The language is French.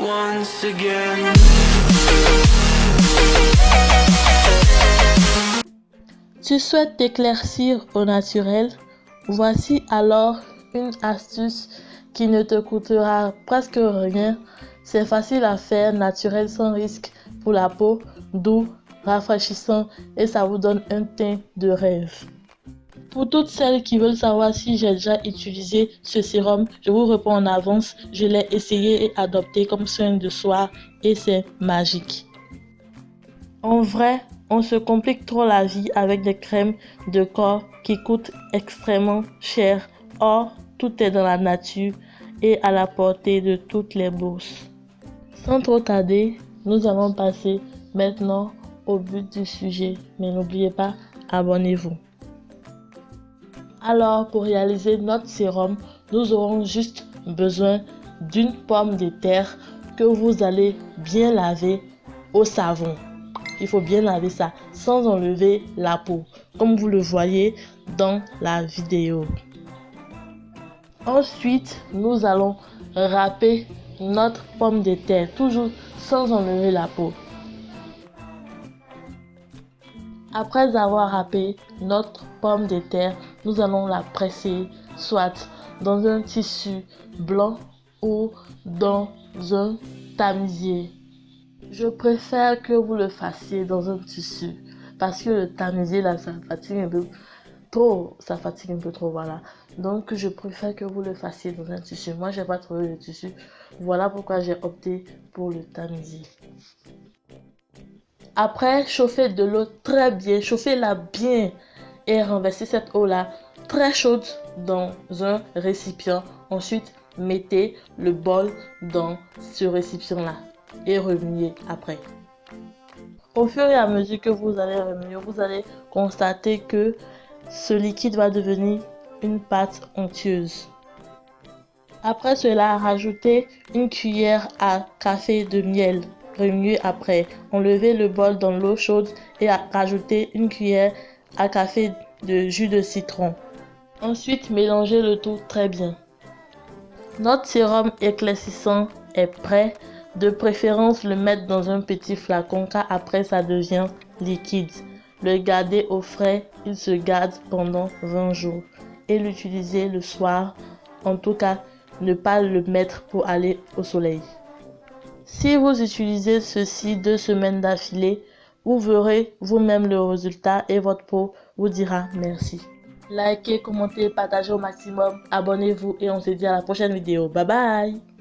once again. Tu souhaites t'éclaircir au naturel? Voici alors une astuce qui ne te coûtera presque rien. C'est facile à faire, naturel, sans risque pour la peau, doux, rafraîchissant et ça vous donne un teint de rêve. Pour toutes celles qui veulent savoir si j'ai déjà utilisé ce sérum, je vous réponds en avance. Je l'ai essayé et adopté comme soin de soir et c'est magique. En vrai, on se complique trop la vie avec des crèmes de corps qui coûtent extrêmement cher. Or, tout est dans la nature et à la portée de toutes les bourses. Sans trop tarder, nous allons passer maintenant au but du sujet. Mais n'oubliez pas, abonnez-vous. Alors, pour réaliser notre sérum, nous aurons juste besoin d'une pomme de terre que vous allez bien laver au savon. Il faut bien laver ça sans enlever la peau, comme vous le voyez dans la vidéo. Ensuite, nous allons râper notre pomme de terre, toujours sans enlever la peau. Après avoir râpé notre pomme de terre, nous allons la presser soit dans un tissu blanc ou dans un tamisier. Je préfère que vous le fassiez dans un tissu parce que le tamisier là, ça fatigue un peu trop, voilà. Donc je préfère que vous le fassiez dans un tissu. Moi, j'ai pas trouvé le tissu. Voilà pourquoi j'ai opté pour le tamisier. Après, chauffez de l'eau très bien, chauffez-la bien et renversez cette eau-là très chaude dans un récipient. Ensuite, mettez le bol dans ce récipient-là et remuez après. Au fur et à mesure que vous allez remuer, vous allez constater que ce liquide va devenir une pâte onctueuse. Après cela, rajoutez une cuillère à café de miel. Remuez après. Enlevez le bol dans l'eau chaude et rajoutez une cuillère à café de jus de citron. Ensuite, mélangez le tout très bien. Notre sérum éclaircissant est prêt. De préférence, le mettre dans un petit flacon car après ça devient liquide. Le garder au frais, il se garde pendant 20 jours. Et l'utiliser le soir. En tout cas, ne pas le mettre pour aller au soleil. Si vous utilisez ceci 2 semaines d'affilée, vous verrez vous-même le résultat et votre peau vous dira merci. Likez, commentez, partagez au maximum, abonnez-vous et on se dit à la prochaine vidéo. Bye bye!